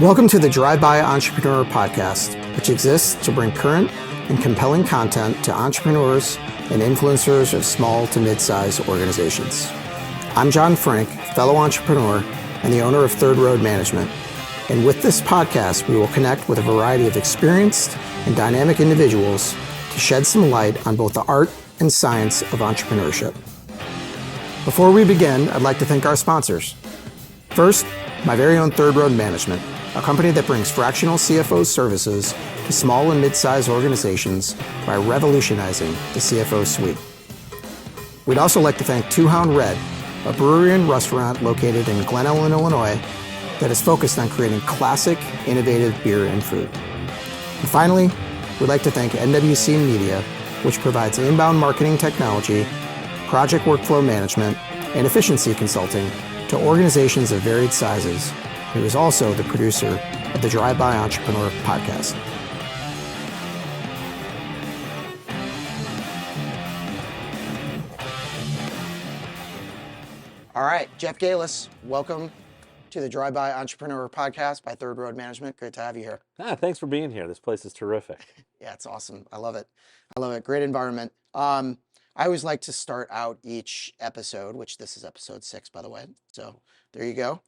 Welcome to the Drive-By Entrepreneur Podcast, which exists to bring current and compelling content to entrepreneurs and influencers of small to mid-sized organizations. I'm John Frank, fellow entrepreneur and the owner of Third Road Management. And with this podcast, we will connect with a variety of experienced and dynamic individuals to shed some light on both the art and science of entrepreneurship. Before we begin, I'd like to thank our sponsors. First, my very own Third Road Management, a company that brings fractional CFO services to small and mid-sized organizations by revolutionizing the CFO suite. We'd also like to thank Two Hound Red, a brewery and restaurant located in Glen Ellen, Illinois, that is focused on creating classic, innovative beer and food. And finally, we'd like to thank NWC Media, which provides inbound marketing technology, project workflow management, and efficiency consulting to organizations of varied sizes, who is also the producer of the Drive-By Entrepreneur Podcast. All right, Jeff Galas, welcome to the Drive-By Entrepreneur Podcast by Third Road Management. Great to have you here. Thanks for being here. This place is terrific. Yeah, it's awesome. I love it. Great environment. I always like to start out each episode, which this is episode 6, by the way. So there you go.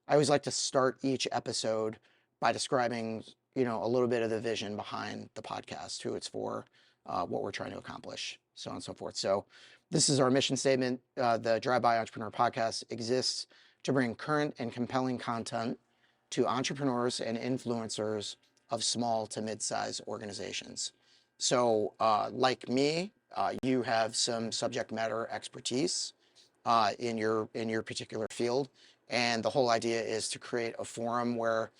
I always like to start each episode by describing, a little bit of the vision behind the podcast, who it's for, what we're trying to accomplish, so on and so forth. So this is our mission statement. The Drive-By Entrepreneur Podcast exists to bring current and compelling content to entrepreneurs and influencers of small to mid-sized organizations. So like me, you have some subject matter expertise in your particular field. And the whole idea is to create a forum where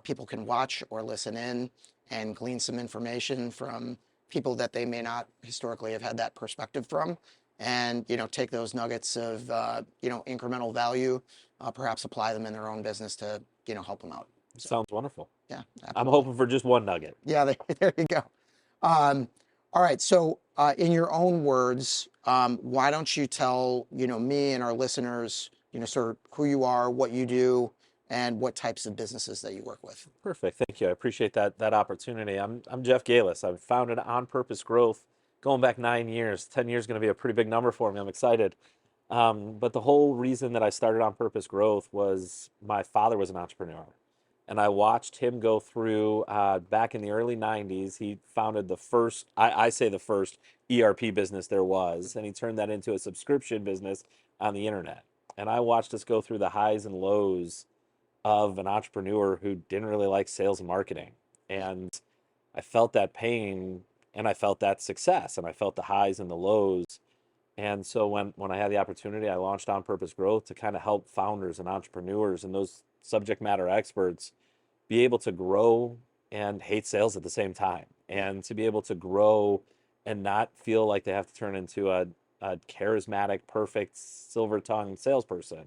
people can watch or listen in and glean some information from people that they may not historically have had that perspective from, and take those nuggets of incremental value, perhaps apply them in their own business to help them out. So, sounds wonderful. Yeah, absolutely. I'm hoping for just one nugget. Yeah, there you go. All right, so in your own words, why don't you tell me and our listeners sort of who you are, what you do, and what types of businesses that you work with. Perfect. Thank you. I appreciate that opportunity. I'm Jeff Galas. I've founded OnPurpose Growth going back 9 years. 10 years is going to be a pretty big number for me. I'm excited. But the whole reason that I started OnPurpose Growth was my father was an entrepreneur. And I watched him go through, back in the early 90s, he founded the first, I say the first ERP business there was, and he turned that into a subscription business on the internet. And I watched us go through the highs and lows of an entrepreneur who didn't really like sales and marketing. And I felt that pain, and I felt that success, and I felt the highs and the lows. And so when I had the opportunity, I launched OnPurpose Growth to kind of help founders and entrepreneurs and those subject matter experts be able to grow and hate sales at the same time, and to be able to grow and not feel like they have to turn into a charismatic, perfect, silver-tongued salesperson.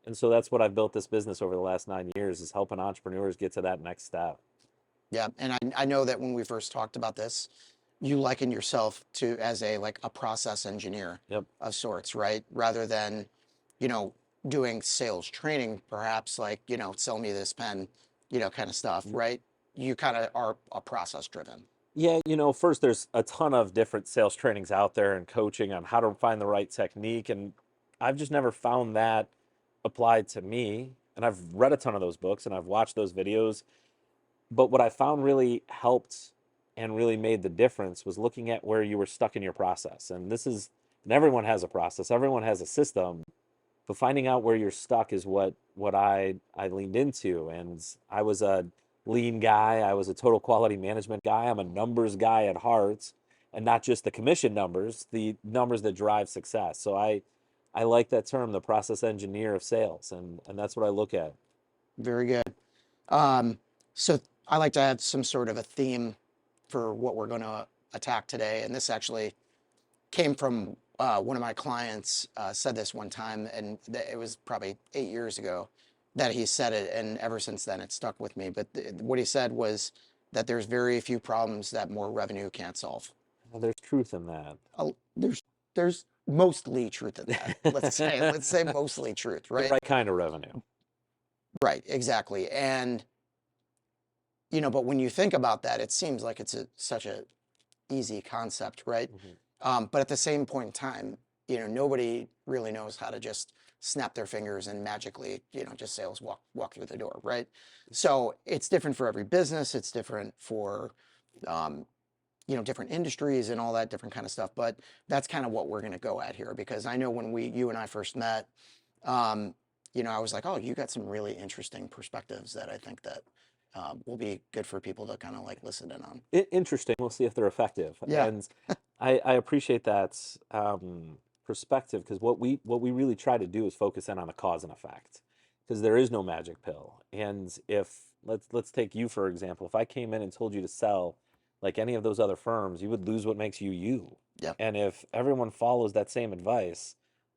And so that's what I've built this business over the last 9 years, is helping entrepreneurs get to that next step. Yeah, and I know that when we first talked about this, you liken yourself to as a process engineer. Yep. Of sorts, right? Rather than, doing sales training, perhaps sell me this pen, kind of stuff, right? You kind of are a process driven. Yeah, first there's a ton of different sales trainings out there and coaching on how to find the right technique. And I've just never found that applied to me. And I've read a ton of those books and I've watched those videos. But what I found really helped and really made the difference was looking at where you were stuck in your process. And everyone has a process, everyone has a system, but finding out where you're stuck is what I leaned into. And I was a lean guy. I was a total quality management guy. I'm a numbers guy at heart, and not just the commission numbers, the numbers that drive success. So I like that term, the process engineer of sales, and that's what I look at. Very good. So I like to have some sort of a theme for what we're going to attack today. And this actually came from one of my clients said this one time, and it was probably 8 years ago that he said it, and ever since then it stuck with me. But what he said was that there's very few problems that more revenue can't solve. Well, there's truth in that. There's mostly truth in that. Let's say mostly truth, right? The right kind of revenue. Right, exactly. And but when you think about that, it seems like it's such a easy concept, right? But at the same point in time, nobody really knows how to just snap their fingers and magically, just sales walk through the door, right? So it's different for every business. It's different for, different industries and all that different kind of stuff. But that's kind of what we're going to go at here, because I know when you and I first met, I was like, oh, you got some really interesting perspectives that I think that will be good for people to kind of like listen in on. Interesting. We'll see if they're effective. Yeah. And I appreciate that perspective, because what we really try to do is focus in on the cause and effect, because there is no magic pill. And if let's take you for example, if I came in and told you to sell like any of those other firms, you would lose what makes you you. Yeah. And if everyone follows that same advice,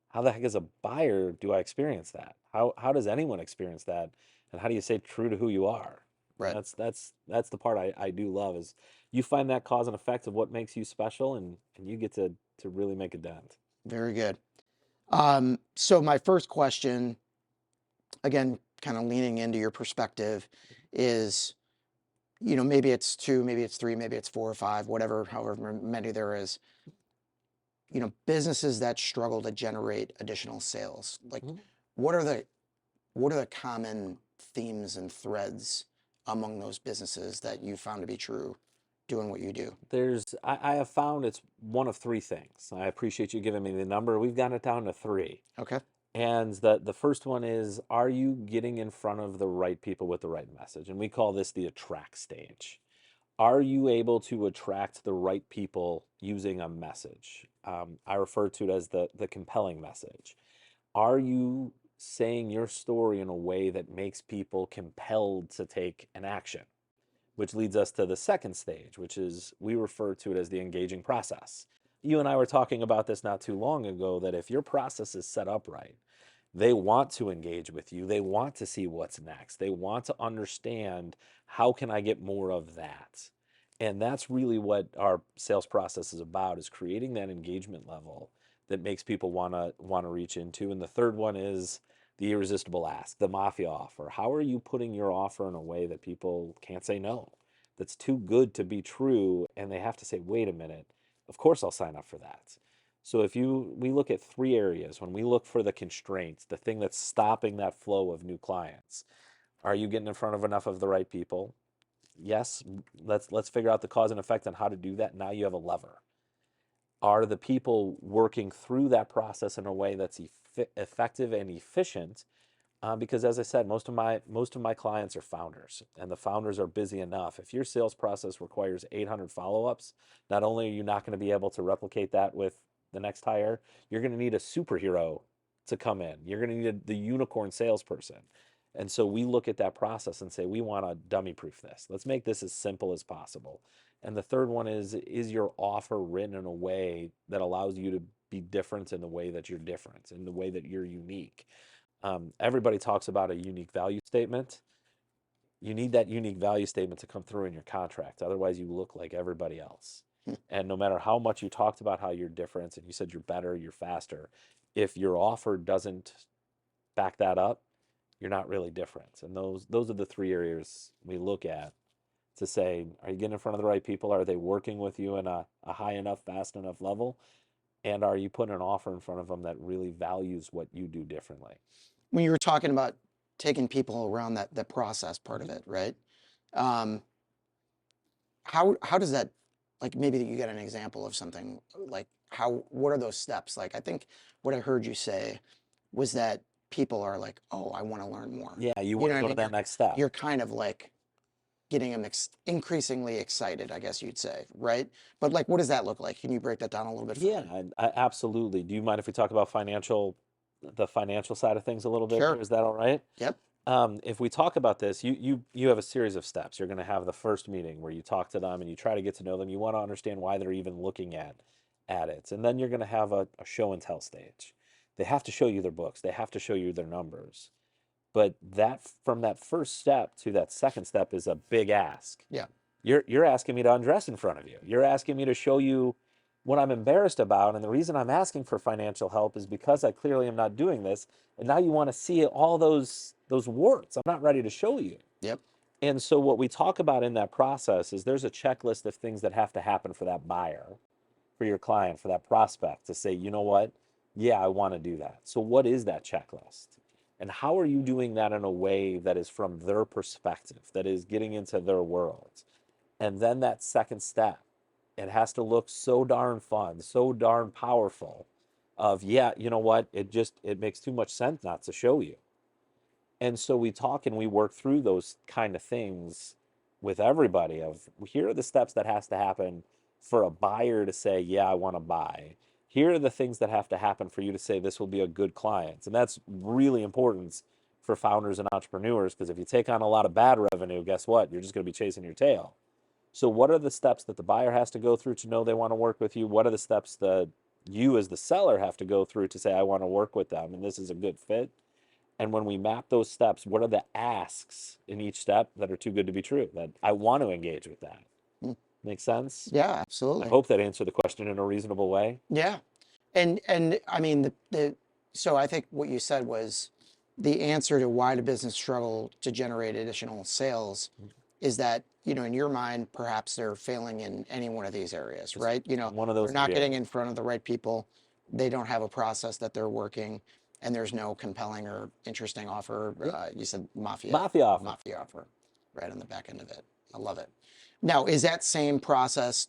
how the heck as a buyer do I experience that? How does anyone experience that? And how do you stay true to who you are? Right. That's the part I do love, is you find that cause and effect of what makes you special, and you get to really make a dent. Very good. So my first question, again, kind of leaning into your perspective, is, maybe it's 2, maybe it's 3, maybe it's 4 or 5, whatever, however many there is, businesses that struggle to generate additional sales. Like, what are the common themes and threads among those businesses that you found to be true doing what you do? I have found it's one of 3 things. I appreciate you giving me the number. We've got it down to 3. Okay. And the first one is, are you getting in front of the right people with the right message? And we call this the attract stage. Are you able to attract the right people using a message? I refer to it as the compelling message. Are you saying your story in a way that makes people compelled to take an action? Which leads us to the second stage, which is, we refer to it as the engaging process. You and I were talking about this not too long ago, that if your process is set up right, they want to engage with you. They want to see what's next. They want to understand, how can I get more of that? And that's really what our sales process is about, is creating that engagement level that makes people want to reach into. And the third one is the irresistible ask, the mafia offer. How are you putting your offer in a way that people can't say no? That's too good to be true, and they have to say, wait a minute, of course I'll sign up for that. So we look at 3 areas when we look for the constraints, the thing that's stopping that flow of new clients. Are you getting in front of enough of the right people? Yes. Let's figure out the cause and effect on how to do that. Now you have a lever. Are the people working through that process in a way that's effective and efficient? Because as I said, most of my clients are founders, and the founders are busy enough. If your sales process requires 800 follow-ups, not only are you not going to be able to replicate that with the next hire, you're going to need a superhero to come in. You're going to need the unicorn salesperson. And so we look at that process and say, we want to dummy proof this. Let's make this as simple as possible. And the third one is your offer written in a way that allows you to be different in the way that you're different, in the way that you're unique. Everybody talks about a unique value statement. You need that unique value statement to come through in your contract. Otherwise, you look like everybody else. And no matter how much you talked about how you're different, and you said you're better, you're faster, if your offer doesn't back that up, you're not really different. And those are the 3 areas we look at to say, are you getting in front of the right people? Are they working with you in a high enough, fast enough level? And are you putting an offer in front of them that really values what you do differently? When you were talking about taking people around the process part of it, right? How does that, like, maybe you get an example of something, like, what are those steps? Like, I think what I heard you say was that people are like, oh, I want to learn more. Yeah, you want to go to that next step. You're kind of like getting them increasingly excited, I guess you'd say, right? But like, what does that look like? Can you break that down a little bit further? Yeah, absolutely. Do you mind if we talk about the financial side of things a little bit? Sure. Is that all right? Yep. If we talk about this, you have a series of steps. You're going to have the first meeting where you talk to them and you try to get to know them. You want to understand why they're even looking at it. And then you're going to have a show and tell stage. They have to show you their books. They have to show you their numbers. But from that first step to that second step is a big ask. Yeah. You're asking me to undress in front of you. You're asking me to show you what I'm embarrassed about. And the reason I'm asking for financial help is because I clearly am not doing this. And now you want to see all those warts. I'm not ready to show you. Yep. And so what we talk about in that process is there's a checklist of things that have to happen for that buyer, for your client, for that prospect to say, you know what? Yeah, I want to do that. So what is that checklist? And how are you doing that in a way that is from their perspective, that is getting into their world? And then that second step, it has to look so darn fun, so darn powerful of, yeah, you know what? It makes too much sense not to show you. And so we talk and we work through those kind of things with everybody of here are the steps that has to happen for a buyer to say, yeah, I want to buy. Here are the things that have to happen for you to say this will be a good client. And that's really important for founders and entrepreneurs, because if you take on a lot of bad revenue, guess what? You're just going to be chasing your tail. So what are the steps that the buyer has to go through to know they want to work with you? What are the steps that you as the seller have to go through to say, I want to work with them and this is a good fit? And when we map those steps, what are the asks in each step that are too good to be true, that I want to engage with that? Mm. Make sense? Yeah, I absolutely. hope that answered the question in a reasonable way. Yeah. And I mean, so I think what you said was the answer to why the business struggle to generate additional sales is that, in your mind, perhaps they're failing in any one of these areas, right? One of They're those not three getting areas. in front of the right people. They don't have a process that they're working, and there's no compelling or interesting offer. You said Mafia offer. mafia offer, right on the back end of it. I love it. Now, is that same process,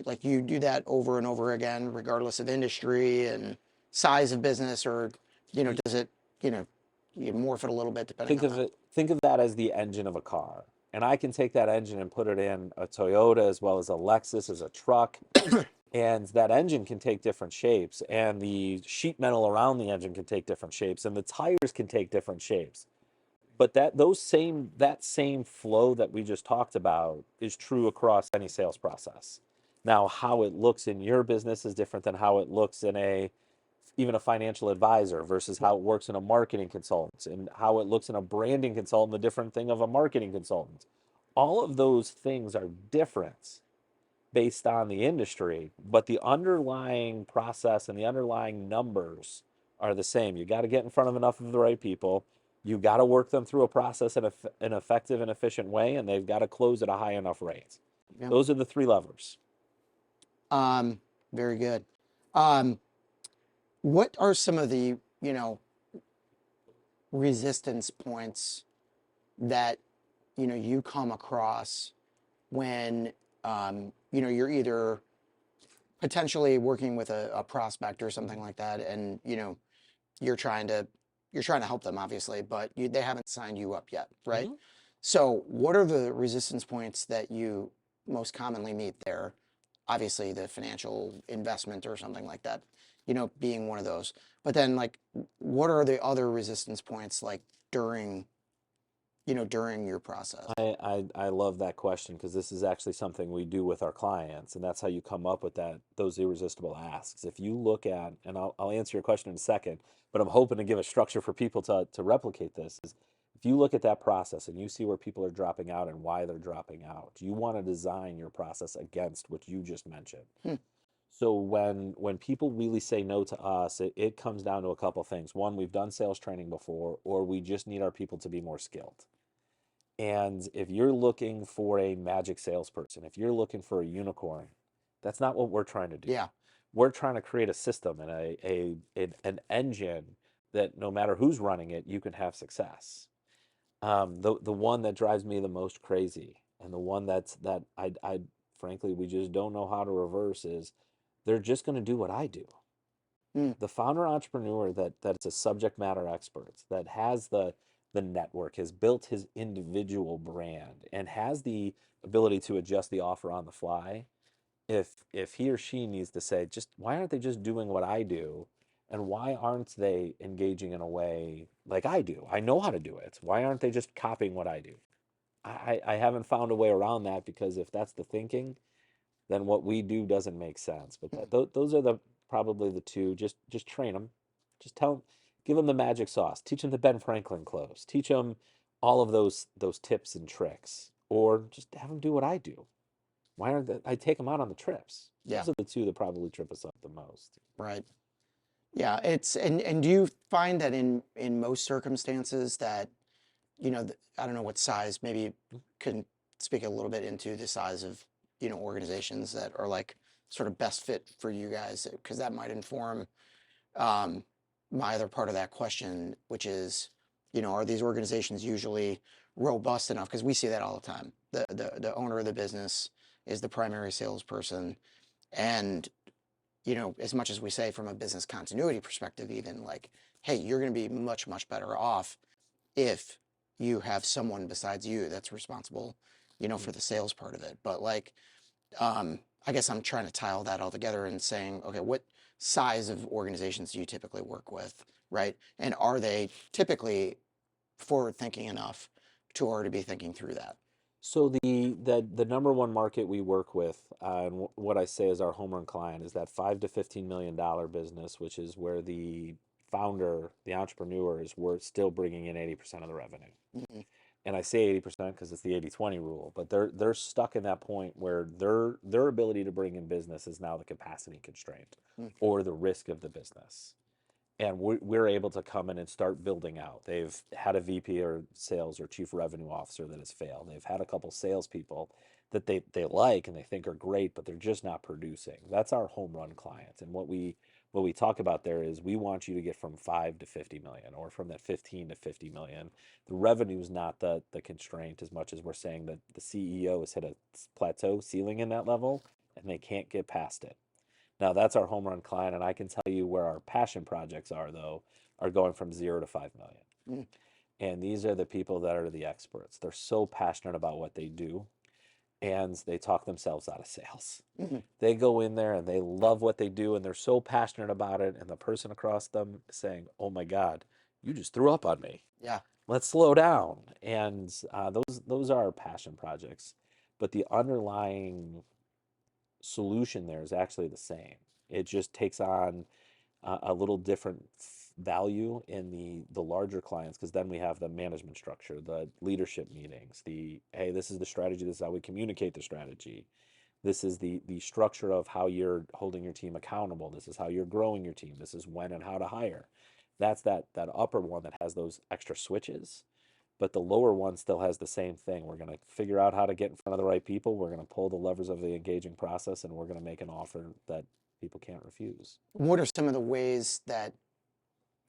like you do that over and over again, regardless of industry and size of business, or, does it, you morph it a little bit depending on the. Think of that as the engine of a car. And I can take that engine and put it in a Toyota as well as a Lexus as a truck. And that engine can take different shapes, and the sheet metal around the engine can take different shapes, and the tires can take different shapes. But that same flow that we just talked about is true across any sales process. Now, how it looks in your business is different than how it looks in even a financial advisor versus how it works in a marketing consultant, and how it looks in a branding consultant, the different thing of a marketing consultant. All of those things are different based on the industry, but the underlying process and the underlying numbers are the same. You got to get in front of enough of the right people. You got to work them through a process in an effective and efficient way, and they've got to close at a high enough rate. Yeah. Those are the three levers. Very good. What are some of the, resistance points that, you come across when, you're either potentially working with a prospect or something like that, and, you're trying to help them, obviously, but they haven't signed you up yet, right? Mm-hmm. So what are the resistance points that you most commonly meet there? Obviously, the financial investment or something like that, being one of those. But then, like, what are the other resistance points, like, during your process? I love that question, because this is actually something we do with our clients, and that's how you come up with those irresistible asks. If you look at, and I'll answer your question in a second, but I'm hoping to give a structure for people to replicate this, is if you look at that process and you see where people are dropping out and why they're dropping out, you want to design your process against what you just mentioned. So when people really say no to us, it comes down to a couple things. One, we've done sales training before, or we just need our people to be more skilled. And if you're looking for a magic salesperson, if you're looking for a unicorn, that's not what we're trying to do. Yeah. We're trying to create a system and an engine that no matter who's running it, you can have success. The one that drives me the most crazy, and the one that I frankly we just don't know how to reverse, is they're just going to do what I do. The founder entrepreneur that's a subject matter expert, that has the network, has built his individual brand, and has the ability to adjust the offer on the fly. If he or she needs to say, just why aren't they just doing what I do, and why aren't they engaging in a way like I do? I know how to do it. Why aren't they just copying what I do? I haven't found a way around that, because if that's the thinking, then what we do doesn't make sense. But those are probably the two. Just train them. Just tell them, give them the magic sauce. Teach them the Ben Franklin close. Teach them all of those tips and tricks, or just have them do what I do. Why aren't I take them out on the trips? Yeah. Those are the two that probably trip us up the most. Right. Yeah. And do you find that in most circumstances that I don't know what size, maybe you can speak a little bit into the size of, organizations that are like sort of best fit for you guys, because that might inform um, my other part of that question, which is, are these organizations usually robust enough? Because we see that all the time. The owner of the business is the primary salesperson, and as much as we say from a business continuity perspective, even like, hey, you're going to be much, much better off if you have someone besides you that's responsible, for the sales part of it. But like, I guess I'm trying to tie all that all together and saying, okay, what size of organizations do you typically work with, right? And are they typically forward thinking enough to already be thinking through that? So the number one market we work with, and what I say is our home run client, is that $5 to $15 million business, which is where the founder, the entrepreneur, is worth still bringing in 80% of the revenue. Mm-hmm. And I say 80% because it's the 80/20 rule, but they're stuck in that point where their ability to bring in business is now the capacity constraint or the risk of the business. And we're able to come in and start building out. They've had a VP or sales or chief revenue officer that has failed. They've had a couple salespeople that they like and they think are great, but they're just not producing. That's our home run client. And what we talk about there is we want you to get from 5 to 50 million, or from that 15 to 50 million. The revenue is not the constraint, as much as we're saying that the CEO has hit a plateau ceiling in that level and they can't get past it. Now that's our home run client, and I can tell you where our passion projects are, though, are going from 0 to 5 million. Mm. And these are the people that are the experts. They're so passionate about what they do, and they talk themselves out of sales. Mm-hmm. They go in there and they love what they do, and they're so passionate about it. And the person across them is saying, "Oh my God, you just threw up on me. Yeah. Let's slow down." And those are our passion projects, but the underlying solution there is actually the same. It just takes on a little different value in the larger clients, because then we have the management structure, the leadership meetings, the hey, this is the strategy, this is how we communicate the strategy. This is the structure of how you're holding your team accountable. This is how you're growing your team. This is when and how to hire. That's that upper one that has those extra switches, but the lower one still has the same thing. We're going to figure out how to get in front of the right people. We're going to pull the levers of the engaging process, and we're going to make an offer that people can't refuse. What are some of the ways that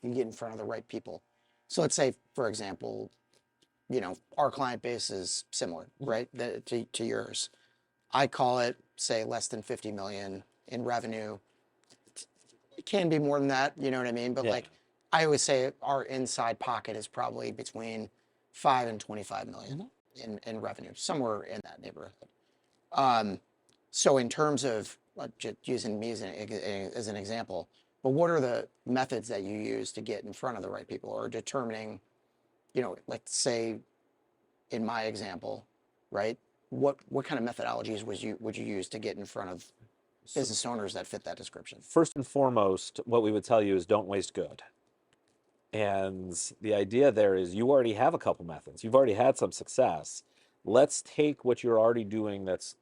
you get in front of the right people? So let's say, for example, our client base is similar, right, to yours. I call it, say, less than 50 million in revenue. It can be more than that, you know what I mean? But Yeah. like, I always say our inside pocket is probably between 5 and 25 million in revenue, somewhere in that neighborhood. So in terms of just using me as an example, but what are the methods that you use to get in front of the right people, or determining, let's say in my example, right? What kind of methodologies would you use to get in front of business owners that fit that description? First and foremost, what we would tell you is don't waste good. And the idea there is you already have a couple methods. You've already had some success. Let's take what you're already doing that's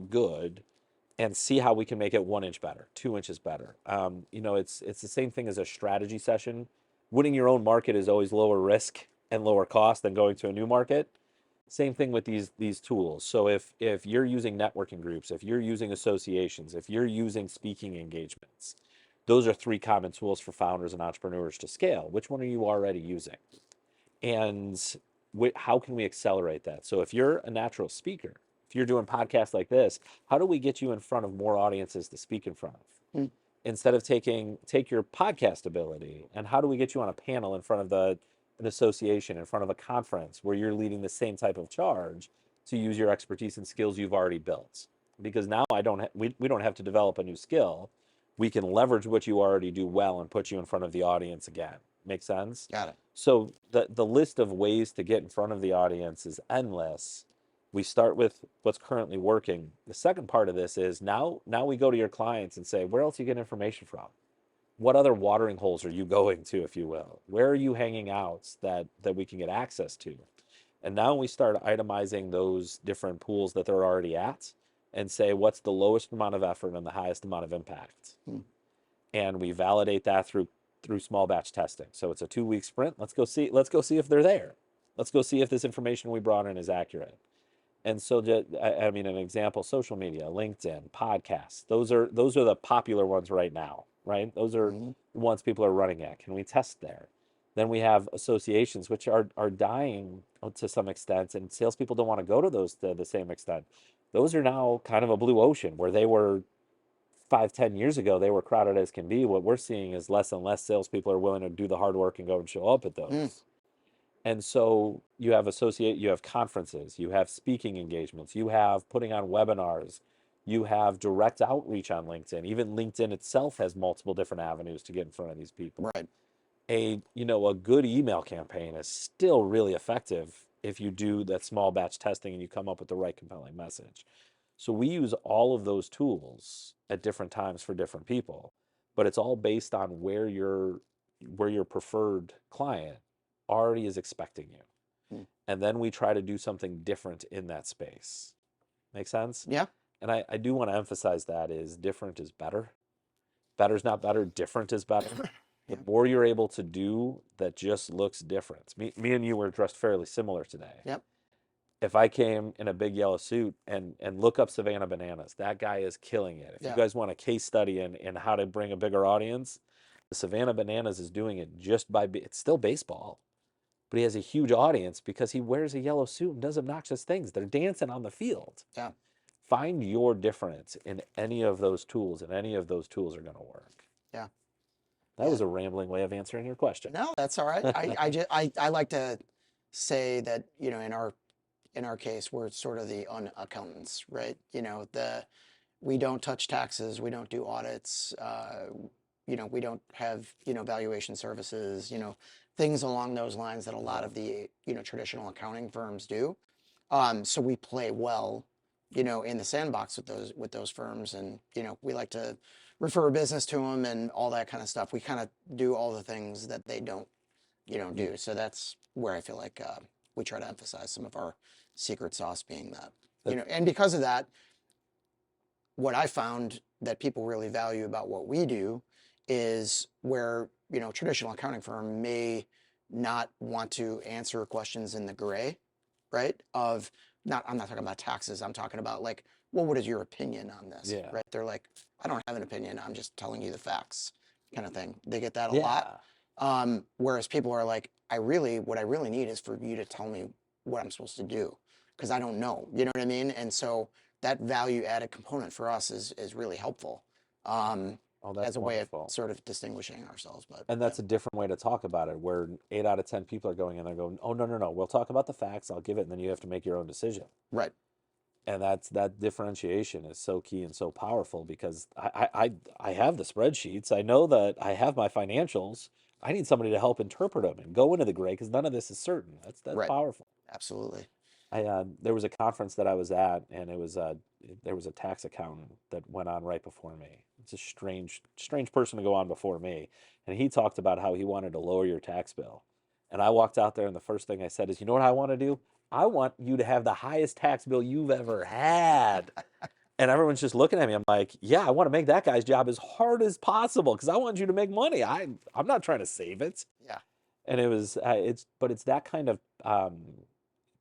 good and see how we can make it 1 inch better, 2 inches better. It's the same thing as a strategy session. Winning your own market is always lower risk and lower cost than going to a new market. Same thing with these tools. So if you're using networking groups, if you're using associations, if you're using speaking engagements, those are 3 common tools for founders and entrepreneurs to scale. Which one are you already using? And how can we accelerate that? So if you're a natural speaker, if you're doing podcasts like this, how do we get you in front of more audiences to speak in front of? Instead of take your podcast ability, and how do we get you on a panel in front of an association, in front of a conference where you're leading the same type of charge to use your expertise and skills you've already built? Because now we don't have to develop a new skill. We can leverage what you already do well and put you in front of the audience again. Make sense? Got it. So the list of ways to get in front of the audience is endless. We start with what's currently working. The second part of this is now we go to your clients and say, where else do you get information from? What other watering holes are you going to, if you will? Where are you hanging out that we can get access to? And now we start itemizing those different pools that they're already at and say, what's the lowest amount of effort and the highest amount of impact? And we validate that through small batch testing. So it's a 2-week sprint. Let's go see if they're there. Let's go see if this information we brought in is accurate. And so, I mean, an example: social media, LinkedIn, podcasts. Those are the popular ones right now, right? Those are Mhm. the ones people are running at. Can we test there? Then we have associations, which are dying to some extent, and salespeople don't want to go to those to the same extent. Those are now kind of a blue ocean where they were 5, 10 years ago. They were crowded as can be. What we're seeing is less and less salespeople are willing to do the hard work and go and show up at Mm. those. And so you have conferences, you have speaking engagements, you have putting on webinars, you have direct outreach on LinkedIn. Even LinkedIn itself has multiple different avenues to get in front of these people. Right. A good email campaign is still really effective if you do that small batch testing and you come up with the right compelling message. So we use all of those tools at different times for different people, but it's all based on where your preferred client already is expecting you. Mm. And then we try to do something different in that space. Make sense? Yeah. And I do want to emphasize that is different is better. Better is not better, different is better. The Yeah. more you're able to do that just looks different. Me and you were dressed fairly similar today. Yep. If I came in a big yellow suit and look up Savannah Bananas, that guy is killing it. If you Yeah. guys want a case study in how to bring a bigger audience, the Savannah Bananas is doing it just by it's still baseball, but he has a huge audience because he wears a yellow suit and does obnoxious things. They're dancing on the field. Yeah. Find your difference in any of those tools, and any of those tools are going to work. Yeah. That Yeah. was a rambling way of answering your question. No, that's all right. I like to say that, in our case, we're sort of the unaccountants, right? We don't touch taxes, we don't do audits, we don't have, valuation services, things along those lines that a lot of the, traditional accounting firms do. So we play well, in the sandbox with those firms, and we like to refer business to them and all that kind of stuff. We kind of do all the things that they don't, do. So that's where I feel like we try to emphasize some of our secret sauce being that, and because of that, what I found that people really value about what we do is where, traditional accounting firm may not want to answer questions in the gray, right? I'm not talking about taxes. I'm talking about like, well, what is your opinion on this? Yeah. Right? They're like, I don't have an opinion. I'm just telling you the facts, kind of thing. They get that a lot. Whereas people are like, what I really need is for you to tell me what I'm supposed to do, because I don't know. You know what I mean? And so that value added component for us is really helpful, Oh, that's as a way of wonderful. sort of distinguishing ourselves. But And that's a different way to talk about it, where 8 out of 10 people are going in there going, oh, no, no, no, we'll talk about the facts, I'll give it, and then you have to make your own decision. right. And that differentiation is so key and so powerful, because I have the spreadsheets. I know that I have my financials. I need somebody to help interpret them and go into the gray, because none of this is certain. That's Right. powerful. Absolutely. There was a conference that I was at, and there was a tax accountant that went on right before me. It's a strange person to go on before me, and he talked about how he wanted to lower your tax bill. And I walked out there, and the first thing I said is, you know what I want to do? I want you to have the highest tax bill you've ever had. And everyone's just looking at me. I'm like, yeah, I want to make that guy's job as hard as possible, because I want you to make money. I'm not trying to save it. Yeah. And it's that kind of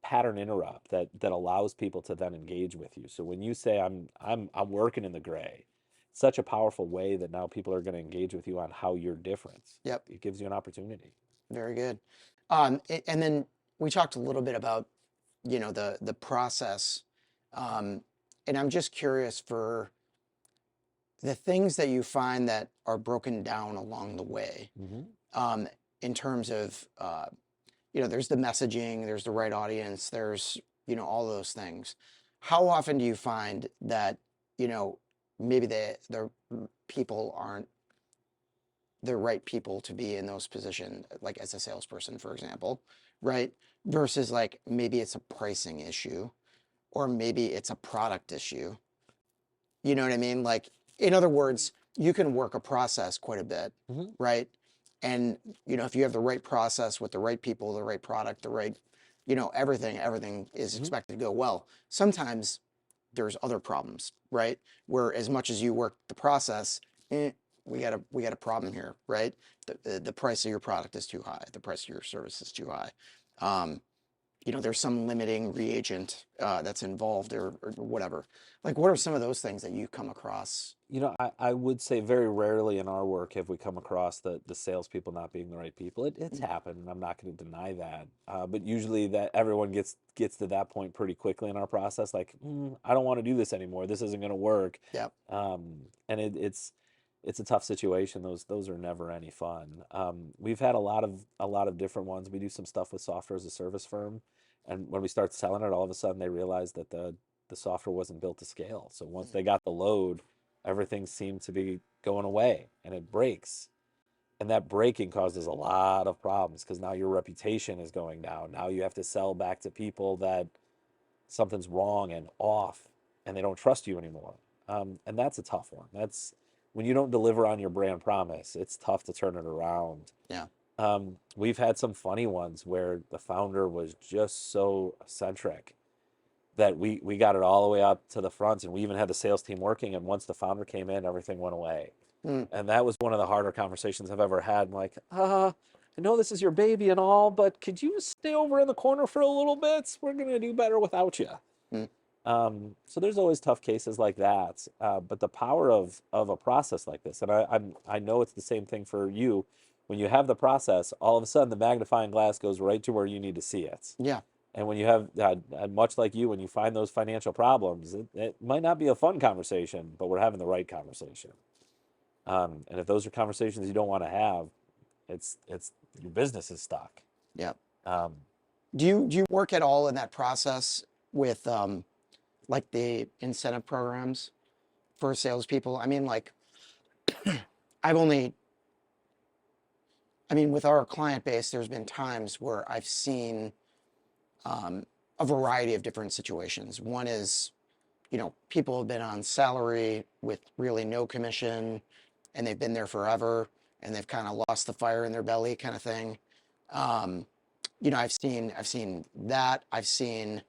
pattern interrupt that allows people to then engage with you. So when you say I'm working in the gray, such a powerful way that now people are going to engage with you on how you're different. Yep. It gives you an opportunity. Very good. And then we talked a little bit about, the process. And I'm just curious for the things that you find that are broken down along the way, in terms of, there's the messaging, there's the right audience, there's, all those things. How often do you find that, maybe the people aren't the right people to be in those positions, like as a salesperson, for example, right? Versus like maybe it's a pricing issue, or maybe it's a product issue. You know what I mean? Like, in other words, you can work a process quite a bit, right? And, if you have the right process with the right people, the right product, the right, everything is expected to go well. Sometimes there's other problems, right? Where as much as you work the process, we got a problem here, right? The price of your product is too high. The price of your service is too high. there's some limiting reagent that's involved or whatever. Like, what are some of those things that you come across? I would say very rarely in our work have we come across the salespeople not being the right people. It's happened, and I'm not going to deny that. But usually that everyone gets to that point pretty quickly in our process. Like, I don't want to do this anymore. This isn't going to work. Yep. And it's a tough situation. Those are never any fun. We've had a lot of different ones. We do some stuff with software as a service firm, and when we start selling it, all of a sudden they realize that the software wasn't built to scale. So once they got the load, everything seemed to be going away and it breaks. And that breaking causes a lot of problems because now your reputation is going down. Now you have to sell back to people that something's wrong and off and they don't trust you anymore. And that's a tough one. That's when you don't deliver on your brand promise, it's tough to turn it around. Yeah. We've had some funny ones where the founder was just so eccentric that we got it all the way up to the front, and we even had the sales team working, and once the founder came in, everything went away. And that was one of the harder conversations I've ever had. I'm like, I know this is your baby and all, but could you stay over in the corner for a little bit? We're going to do better without you. So there's always tough cases like that. But the power of a process like this, and I know it's the same thing for you. When you have the process, all of a sudden the magnifying glass goes right to where you need to see it. Yeah. And when you have, much like you, when you find those financial problems, it might not be a fun conversation, but we're having the right conversation. And if those are conversations you don't want to have, it's your business is stuck. Yeah. Um, Do you work at all in that process with like the incentive programs for salespeople? I mean, like, I've only, I mean, with our client base, there's been times where I've seen a variety of different situations. One is, people have been on salary with really no commission, and they've been there forever, and they've kind of lost the fire in their belly, kind of thing. I've seen that. I've seen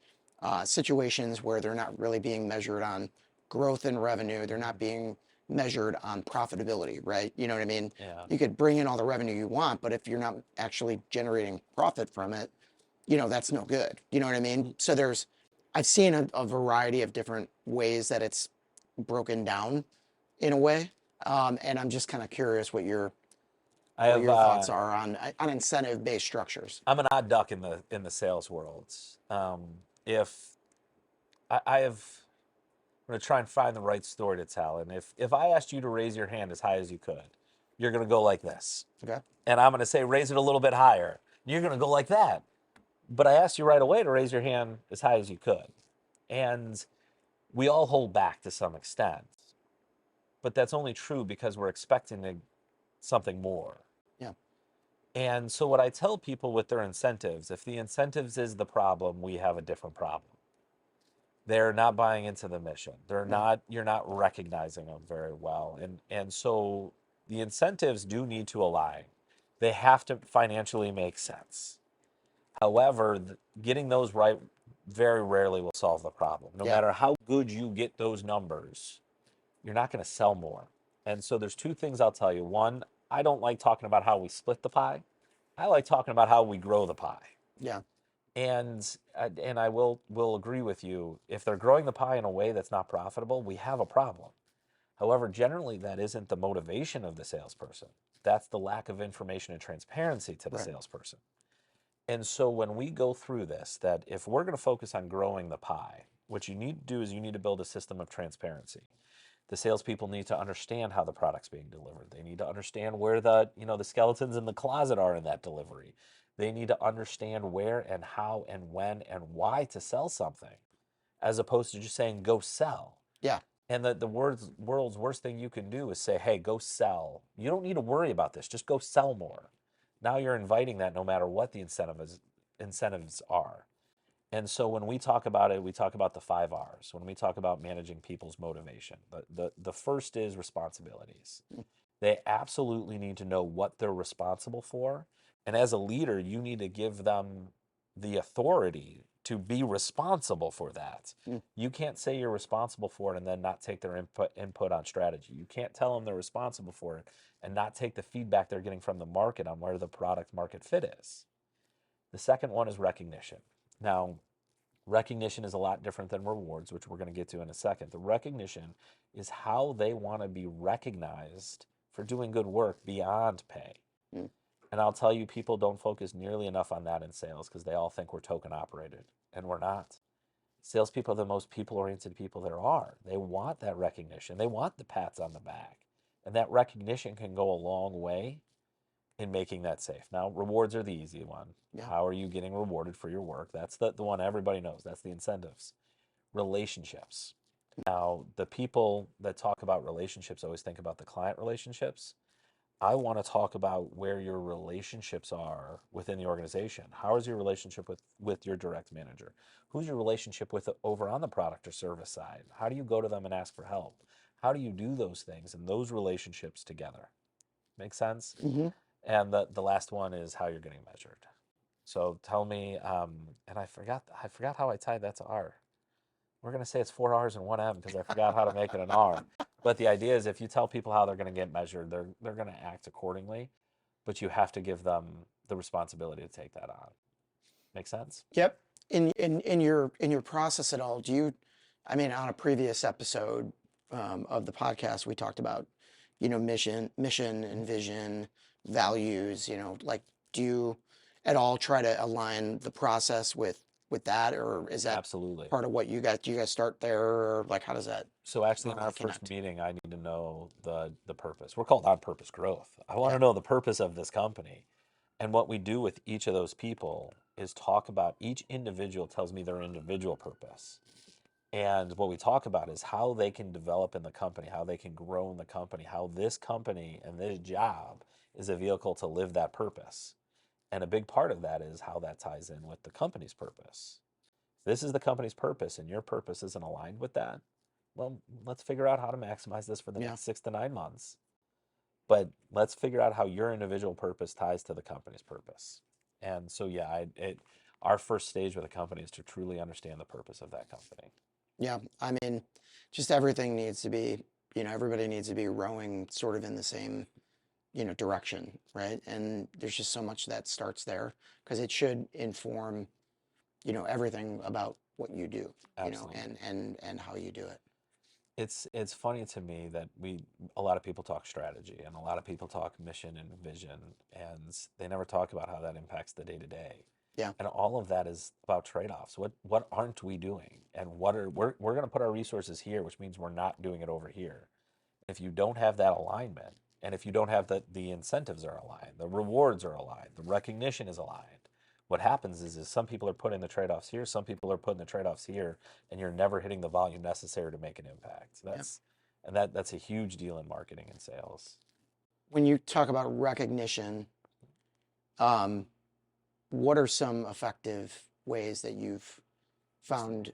situations where they're not really being measured on growth and revenue. They're not being measured on profitability, right? You know what I mean? yeah. You could bring in all the revenue you want, but if you're not actually generating profit from it, that's no good. You know what I mean? So I've seen a variety of different ways that it's broken down in a way. And I'm just kind of curious what your I what have, your thoughts are on incentive-based structures. I'm an odd duck in the sales world. If I have, I'm going to try and find the right story to tell. And if I asked you to raise your hand as high as you could, you're going to go like this. Okay. And I'm going to say, raise it a little bit higher. You're going to go like that. But I asked you right away to raise your hand as high as you could. And we all hold back to some extent. But that's only true because we're expecting something more. Yeah. And so what I tell people with their incentives, if the incentives is the problem, we have a different problem. They're not buying into the mission. You're not recognizing them very well. And so the incentives do need to align. They have to financially make sense. However, getting those right very rarely will solve the problem. No Yeah. matter how good you get those numbers, you're not going to sell more. And so there's two things I'll tell you. One, I don't like talking about how we split the pie. I like talking about how we grow the pie. Yeah. And I will agree with you. If they're growing the pie in a way that's not profitable, we have a problem. However, generally that isn't the motivation of the salesperson. That's the lack of information and transparency to the Right. salesperson. And so when we go through this, that if we're going to focus on growing the pie, what you need to do is you need to build a system of transparency. The salespeople need to understand how the product's being delivered. They need to understand where the skeletons in the closet are in that delivery. They need to understand where and how and when and why to sell something, as opposed to just saying, go sell. Yeah. And the world's worst thing you can do is say, hey, go sell. You don't need to worry about this. Just go sell more. Now you're inviting that no matter what the incentives are. And so when we talk about it, we talk about the 5 R's. When we talk about managing people's motivation, the first is responsibilities. They absolutely need to know what they're responsible for. And as a leader, you need to give them the authority to be responsible for that. You can't say you're responsible for it and then not take their input on strategy. You can't tell them they're responsible for it and not take the feedback they're getting from the market on where the product market fit is. The second one is recognition. Now, recognition is a lot different than rewards, which we're going to get to in a second. The recognition is how they want to be recognized for doing good work beyond pay. Mm. And I'll tell you, people don't focus nearly enough on that in sales because they all think we're token operated, and we're not. Salespeople are the most people-oriented people there are. They want that recognition. They want the pats on the back. And that recognition can go a long way in making that safe. Now, rewards are the easy one. Yeah. How are you getting rewarded for your work? That's the one everybody knows. That's the incentives. Relationships. Now, the people that talk about relationships always think about the client relationships. I want to talk about where your relationships are within the organization. How is your relationship with your direct manager? Who's your relationship with over on the product or service side? How do you go to them and ask for help? How do you do those things and those relationships together? Make sense? Mm-hmm. And the last one is how you're getting measured. So tell me, and I forgot how I tied that to R. We're going to say it's 4 R's and 1 M because I forgot how to make it an R. But the idea is if you tell people how they're going to get measured, they're going to act accordingly, but you have to give them the responsibility to take that on. Make sense? Yep. In your process at all, do you, I mean, on a previous episode of the podcast, we talked about, mission and vision, values, like, do you at all try to align the process with that, or is that Absolutely. part of what you guys, do you guys start there, or like, how does that So actually in our normally first connect? meeting, I need to know the purpose. We're called OnPurpose Growth. I want Yeah. to know the purpose of this company. And what we do with each of those people is talk about each individual tells me their individual purpose. And what we talk about is how they can develop in the company, how they can grow in the company, how this company and this job is a vehicle to live that purpose. And a big part of that is how that ties in with the company's purpose. If this is the company's purpose and your purpose isn't aligned with that, well, let's figure out how to maximize this for the Yeah. next 6 to 9 months. But let's figure out how your individual purpose ties to the company's purpose. And so, yeah, our first stage with a company is to truly understand the purpose of that company. Yeah. I mean, just everything needs to be, everybody needs to be rowing sort of in the same, direction, right? And there's just so much that starts there because it should inform, everything about what you do, Absolutely. and how you do it. It's funny to me that a lot of people talk strategy and a lot of people talk mission and vision, and they never talk about how that impacts the day to day. Yeah. And all of that is about trade-offs. What aren't we doing? And we're going to put our resources here, which means we're not doing it over here. If you don't have that alignment, and if you don't have the incentives are aligned, the rewards are aligned, the recognition is aligned, what happens is some people are putting the trade-offs here, some people are putting the trade-offs here, and you're never hitting the volume necessary to make an impact. That's a huge deal in marketing and sales. When you talk about recognition, what are some effective ways that you've found?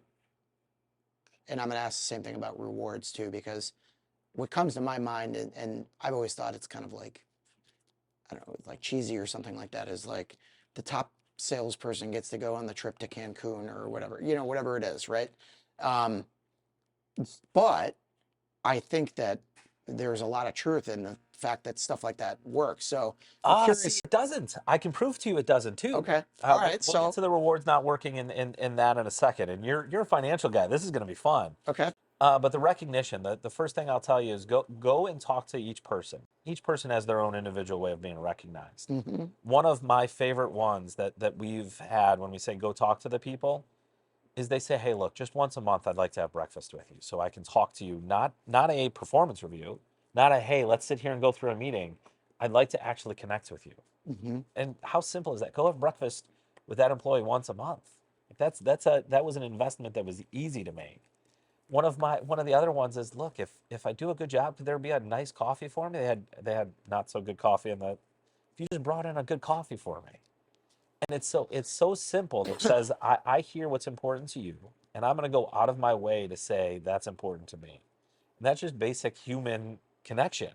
And I'm going to ask the same thing about rewards too, because what comes to my mind, and I've always thought it's kind of like, I don't know, like cheesy or something like that, is like the top salesperson gets to go on the trip to Cancun or whatever, whatever it is, right? Um, but I think that there's a lot of truth in the fact that stuff like that works. So I'm See, curious. it doesn't. I can prove to you it doesn't too. Okay. All right. We'll get to the rewards not working in that in a second. And you're a financial guy. This is going to be fun. Okay. But the recognition, the first thing I'll tell you is go and talk to each person. Each person has their own individual way of being recognized. Mm-hmm. One of my favorite ones that we've had when we say go talk to the people is they say, hey, look, just once a month I'd like to have breakfast with you so I can talk to you, not a performance review, not a, hey, let's sit here and go through a meeting. I'd like to actually connect with you. Mm-hmm. And how simple is that? Go have breakfast with that employee once a month. That was an investment that was easy to make. One of the other ones is, look, if I do a good job, could there be a nice coffee for me? They had not so good coffee, and if you just brought in a good coffee for me. And it's so simple that says I hear what's important to you, and I'm going to go out of my way to say that's important to me. And that's just basic human connection.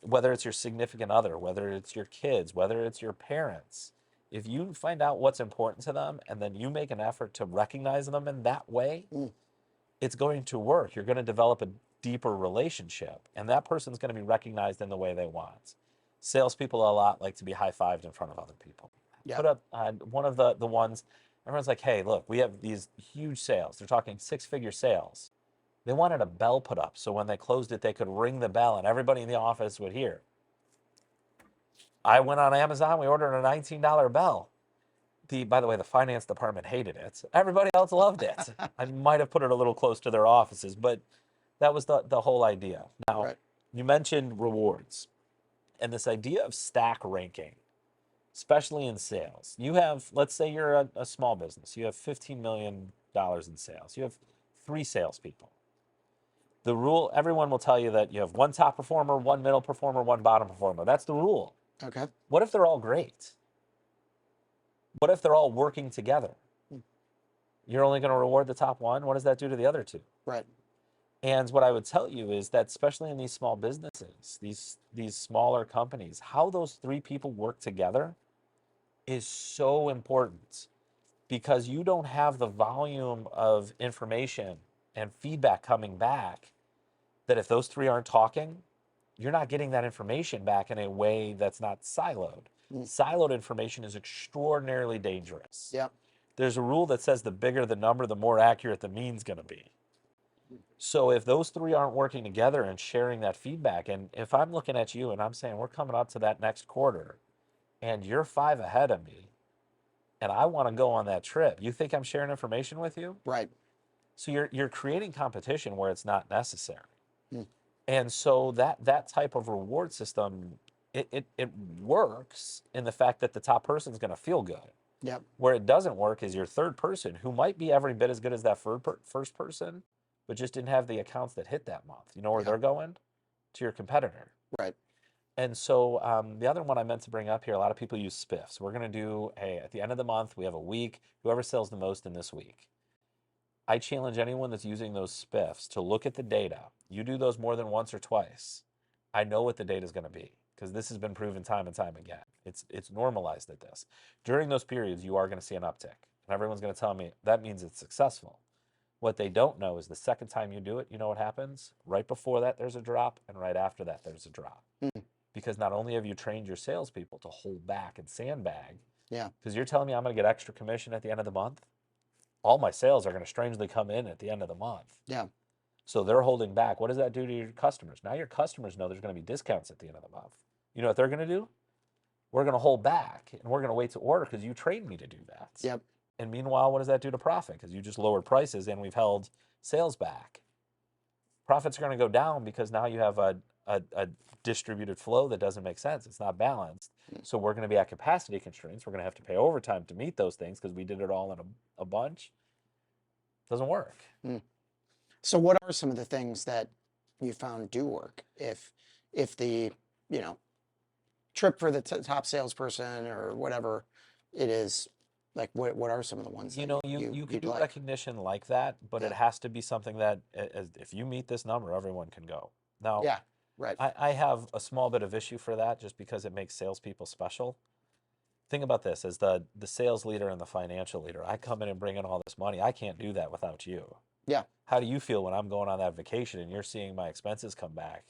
Whether it's your significant other, whether it's your kids, whether it's your parents, if you find out what's important to them and then you make an effort to recognize them in that way, it's going to work. You're going to develop a deeper relationship, and that person's going to be recognized in the way they want. Salespeople a lot like to be high-fived in front of other people. Yeah. Put up one of the ones, Everyone's like, hey, look, we have these huge sales. They're talking 6-figure sales. They wanted a bell put up so when they closed it, they could ring the bell and everybody in the office would hear. I went on Amazon, we ordered a $19 bell. By the way, the finance department hated it. Everybody else loved it. I might have put it a little close to their offices, but that was the whole idea. Now, Right. you mentioned rewards and this idea of stack ranking, especially in sales. You have, let's say you're a small business. You have $15 million in sales. You have 3 salespeople. The rule, everyone will tell you that you have 1 top performer, 1 middle performer, 1 bottom performer. That's the rule. Okay. What if they're all great? What if they're all working together? You're only going to reward the top 1. What does that do to the other 2? Right. And what I would tell you is that, especially in these small businesses, these smaller companies, how those 3 people work together is so important, because you don't have the volume of information and feedback coming back that if those 3 aren't talking, you're not getting that information back in a way that's not siloed. Siloed information is extraordinarily dangerous. Yep. There's a rule that says the bigger the number, the more accurate the mean's going to be. So if those 3 aren't working together and sharing that feedback, and if I'm looking at you and I'm saying we're coming up to that next quarter and you're 5 ahead of me and I want to go on that trip, you think I'm sharing information with you? Right. So you're creating competition where it's not necessary. And so that type of reward system, it works in the fact that the top person's going to feel good. Yep. Where it doesn't work is your third person, who might be every bit as good as that first person, but just didn't have the accounts that hit that month. You know where they're going? To your competitor. Right. And so the other one I meant to bring up here, a lot of people use spiffs. We're going to do, hey, at the end of the month, we have a week, whoever sells the most in this week. I challenge anyone that's using those spiffs to look at the data. You do those more than once or twice. I know what the data is going to be, because this has been proven time and time again. It's normalized at this. During those periods, you are going to see an uptick. And everyone's going to tell me that means it's successful. What they don't know is the second time you do it, you know what happens? Right before that, there's a drop, and right after that, there's a drop. Because not only have you trained your salespeople to hold back and sandbag, because you're telling me I'm going to get extra commission at the end of the month, all my sales are going to strangely come in at the end of the month. Yeah. So they're holding back. What does that do to your customers? Now your customers know there's going to be discounts at the end of the month. You know what they're going to do? We're going to hold back, and we're going to wait to order because you trained me to do that. Yep. And meanwhile, what does that do to profit? Because you just lowered prices and we've held sales back. Profits are going to go down because now you have a distributed flow that doesn't make sense. It's not balanced. So we're going to be at capacity constraints. We're going to have to pay overtime to meet those things because we did it all in a bunch. Doesn't work. So what are some of the things that you found do work if the, trip for the top salesperson or whatever it is, like what are some of the ones You that know, you can do like? recognition like that, but it has to be something that if you meet this number, everyone can go. Now, Yeah, right. I have a small bit of issue for that just because it makes salespeople special. Think about this, as the sales leader and the financial leader, I come in and bring in all this money. I can't do that without you. Yeah. How do you feel when I'm going on that vacation and you're seeing my expenses come back,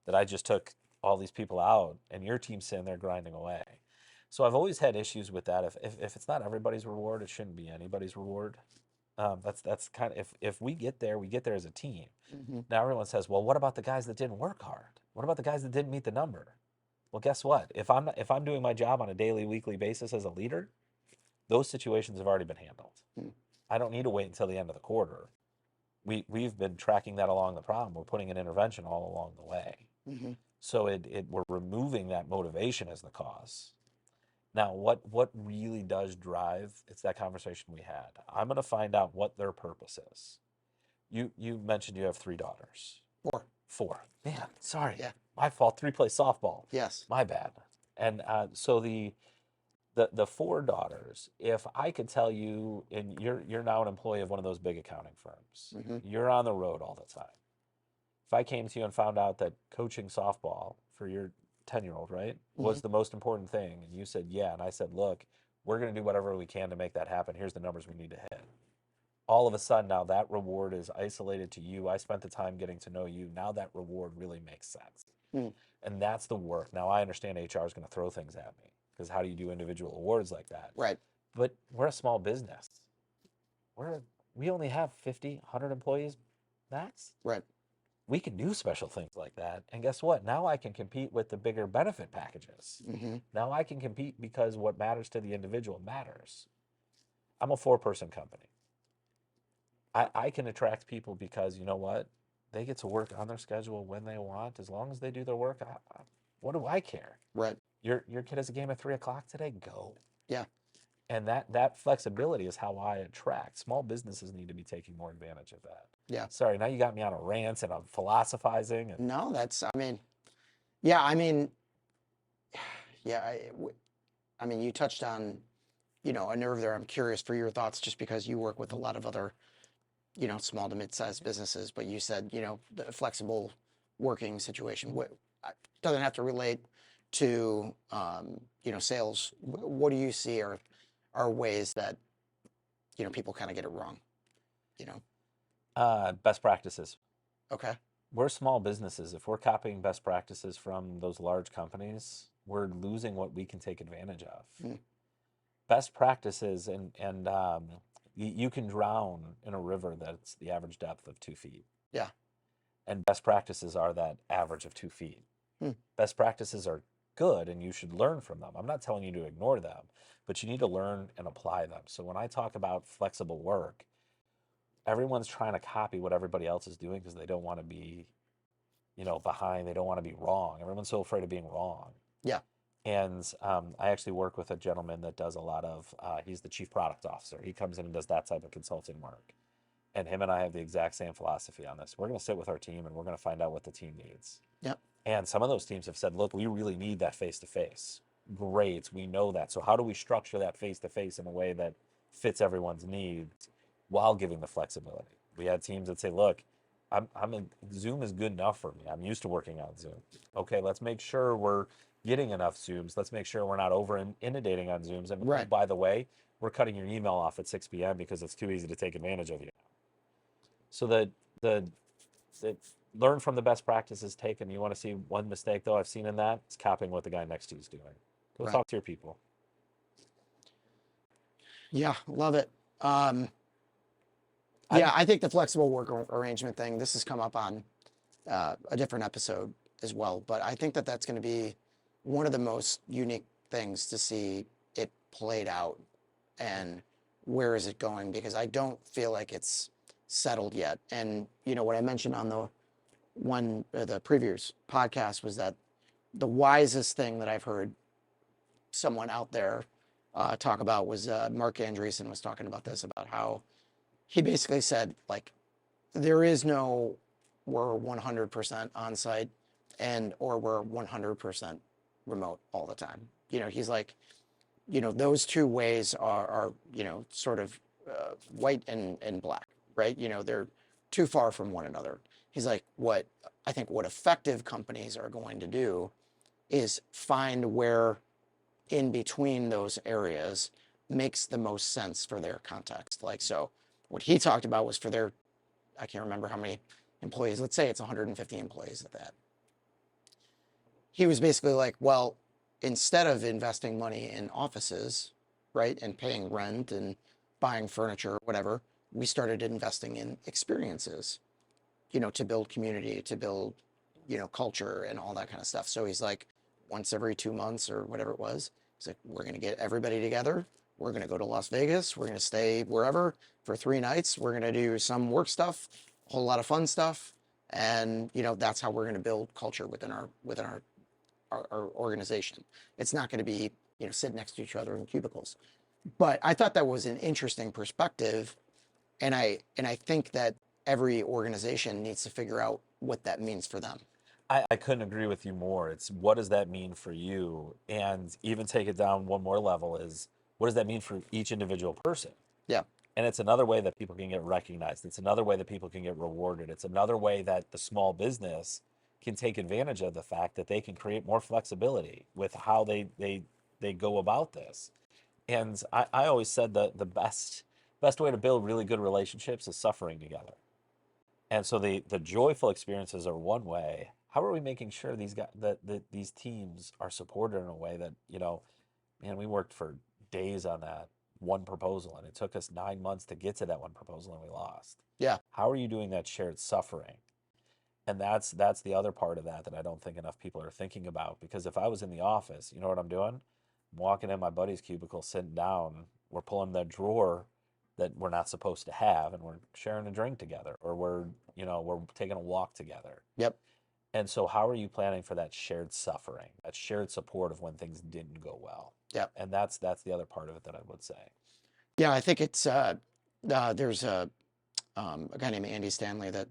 that I just took all these people out and your team's sitting there grinding away? So I've always had issues with that. If it's not everybody's reward, it shouldn't be anybody's reward. That's kind of, if we get there as a team. Now everyone says, well, what about the guys that didn't work hard? What about the guys that didn't meet the number? Well, guess what? If I'm doing my job on a daily, weekly basis as a leader, those situations have already been handled. I don't need to wait until the end of the quarter. We've been tracking that along the problem. We're putting an intervention all along the way. So we're removing that motivation as the cause. Now, what really does drive, it's that conversation we had. I'm going to find out what their purpose is. You mentioned you have 3 daughters. 4. Man, sorry. Yeah. My fault. 3 play softball. Yes. My bad. And so the 4 daughters, if I could tell you, and you're now an employee of one of those big accounting firms, you're on the road all the time. If I came to you and found out that coaching softball for your 10-year-old, right, was the most important thing, and you said yeah, and I said, look, we're going to do whatever we can to make that happen. Here's the numbers we need to hit. All of a sudden now that reward is isolated to you. I spent the time getting to know you. Now that reward really makes sense. And that's the work. Now I understand HR is going to throw things at me, because how do you do individual awards like that? Right. But we're a small business. We only have 50, 100 employees max. Right. We can do special things like that. And guess what? Now I can compete with the bigger benefit packages. Mm-hmm. Now I can compete because what matters to the individual matters. I'm a 4-person company. I can attract people because you know what? They get to work on their schedule when they want. As long as they do their work, what do I care? Right. Your kid has a game at 3 o'clock today? Go. Yeah. And that flexibility is how I attract. Small businesses need to be taking more advantage of that. Yeah. Sorry, now you got me on a rant and I'm philosophizing. And No, that's, I mean, yeah, I mean, yeah, I mean, you touched on, a nerve there. I'm curious for your thoughts just because you work with a lot of other, small to mid-sized businesses, but you said, the flexible working situation. What doesn't have to relate to, sales. What do you see are ways that, people kind of get it wrong, you know? Best practices. Okay. We're small businesses. If we're copying best practices from those large companies, we're losing what we can take advantage of. Mm. Best practices, and you can drown in a river that's the average depth of 2 feet. Yeah. And best practices are that average of 2 feet. Best practices are good and you should learn from them. I'm not telling you to ignore them, but you need to learn and apply them. So when I talk about flexible work, everyone's trying to copy what everybody else is doing because they don't want to be, behind. They don't want to be wrong. Everyone's so afraid of being wrong. Yeah. And I actually work with a gentleman that does a lot of, he's the chief product officer. He comes in and does that type of consulting work. And him and I have the exact same philosophy on this. We're going to sit with our team and we're going to find out what the team needs. Yep. And some of those teams have said, look, we really need that face-to-face. Great, we know that. So how do we structure that face-to-face in a way that fits everyone's needs while giving the flexibility? We had teams that say, look, Zoom is good enough for me. I'm used to working on Zoom. Okay, let's make sure we're getting enough Zooms. Let's make sure we're not over inundating on Zooms. And Right. by the way, we're cutting your email off at 6 p.m. because it's too easy to take advantage of you. So the learn from the best practices taken. You want to see one mistake though I've seen in that? It's copying what the guy next to you is doing. Go Right. talk to your people. Yeah, love it. Yeah, I think the flexible work arrangement thing, this has come up on a different episode as well, but I think that that's going to be one of the most unique things to see it played out and where is it going, because I don't feel like it's settled yet. And, what I mentioned on the previous podcast was that the wisest thing that I've heard someone out there talk about was Mark Andreessen was talking about this, about how he basically said, like, there is no we're 100% on site or we're 100% remote all the time. He's like, those two ways are sort of white and black, right? They're too far from one another. He's like, what effective companies are going to do is find where in between those areas makes the most sense for their context. Like, so what he talked about was for their, I can't remember how many employees, let's say it's 150 employees at that. He was basically like, well, instead of investing money in offices, right, and paying rent and buying furniture, whatever, we started investing in experiences, to build community, to build, culture and all that kind of stuff. So he's like, once every 2 months or whatever it was, he's like, we're going to get everybody together. We're going to go to Las Vegas. We're going to stay wherever for 3 nights. We're going to do some work stuff, a whole lot of fun stuff. And, that's how we're going to build culture within our organization. It's not going to be, sit next to each other in cubicles. But I thought that was an interesting perspective. And I think that every organization needs to figure out what that means for them. I couldn't agree with you more. It's what does that mean for you? And even take it down one more level is what does that mean for each individual person? Yeah. And it's another way that people can get recognized. It's another way that people can get rewarded. It's another way that the small business can take advantage of the fact that they can create more flexibility with how they go about this. And I always said that the best way to build really good relationships is suffering together. And so the joyful experiences are one way. How are we making sure these guys that these teams are supported in a way that, man, we worked for days on that. one proposal, and it took us 9 months to get to that one proposal, and we lost. Yeah. How are you doing that shared suffering? And that's the other part of that I don't think enough people are thinking about. Because if I was in the office, you know what I'm doing? I'm walking in my buddy's cubicle, sitting down, we're pulling that drawer that we're not supposed to have, and we're sharing a drink together, or we're taking a walk together. Yep. And so how are you planning for that shared suffering, that shared support of when things didn't go well? Yep. And that's the other part of it that I would say. Yeah, I think it's there's a guy named Andy Stanley that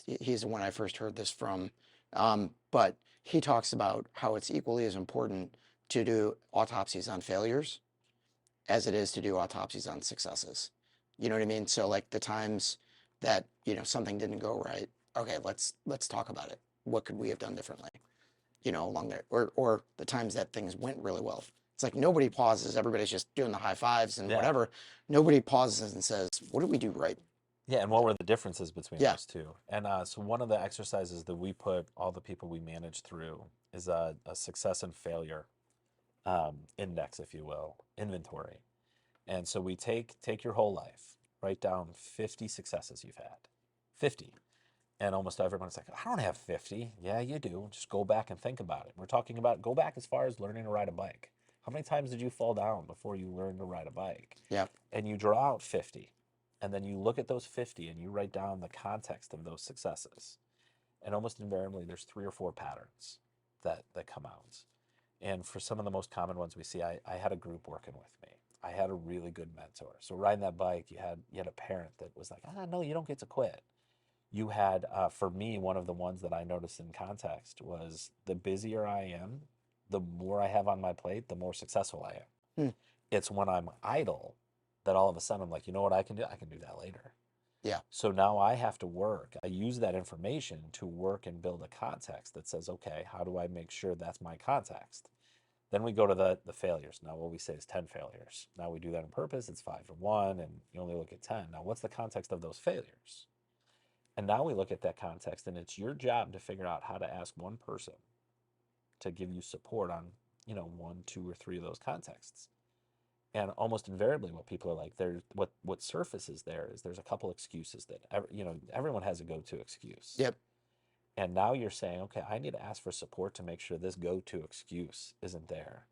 he's the one I first heard this from, but he talks about how it's equally as important to do autopsies on failures as it is to do autopsies on successes. You know what I mean? So like the times that something didn't go right, okay, let's talk about it. What could we have done differently? Along there, or the times that things went really well. It's like nobody pauses. Everybody's just doing the high fives and whatever. Nobody pauses and says, "What did we do right?" Yeah, and what were the differences between Yeah. those two? And so one of the exercises that we put all the people we manage through is a success and failure index, if you will, inventory. And so we take your whole life, write down 50 successes you've had, 50. And almost everyone's like, I don't have 50. Yeah, you do. Just go back and think about it. We're talking about go back as far as learning to ride a bike. How many times did you fall down before you learned to ride a bike? Yeah. And you draw out 50. And then you look at those 50 and you write down the context of those successes. And almost invariably, there's 3 or 4 patterns that come out. And for some of the most common ones we see, I had a group working with me. I had a really good mentor. So riding that bike, you had a parent that was like, no, you don't get to quit. You had, for me, one of the ones that I noticed in context was the busier I am, the more I have on my plate, the more successful I am. It's when I'm idle that all of a sudden I'm like, you know what I can do? I can do that later. Yeah. So now I have to work. I use that information to work and build a context that says, okay, how do I make sure that's my context? Then we go to the failures. Now what we say is 10 failures. Now we do that on purpose. It's 5 to 1, and you only look at 10. Now what's the context of those failures? And now we look at that context, and it's your job to figure out how to ask one person to give you support on, 1, 2, or 3 of those contexts. And almost invariably what people are like, what surfaces there is there's a couple excuses that, everyone has a go-to excuse. Yep. And now you're saying, okay, I need to ask for support to make sure this go-to excuse isn't there.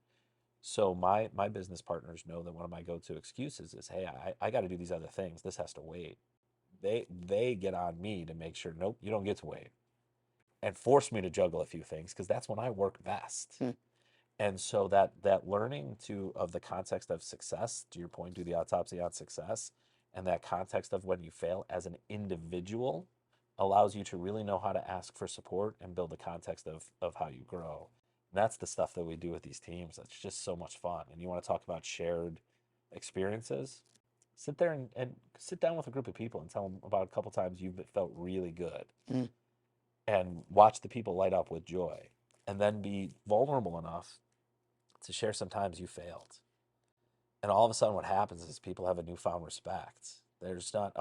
So my business partners know that one of my go-to excuses is, hey, I got to do these other things. This has to wait. They get on me to make sure, nope, you don't get to wait, and force me to juggle a few things because that's when I work best. And so that learning of the context of success, to your point, do the autopsy on success, and that context of when you fail as an individual allows you to really know how to ask for support and build the context of how you grow. And that's the stuff that we do with these teams. That's just so much fun. And you want to talk about shared experiences? Sit there and sit down with a group of people and tell them about a couple times you've felt really good, and watch the people light up with joy, and then be vulnerable enough to share sometimes you failed. And all of a sudden what happens is people have a newfound respect. There's not,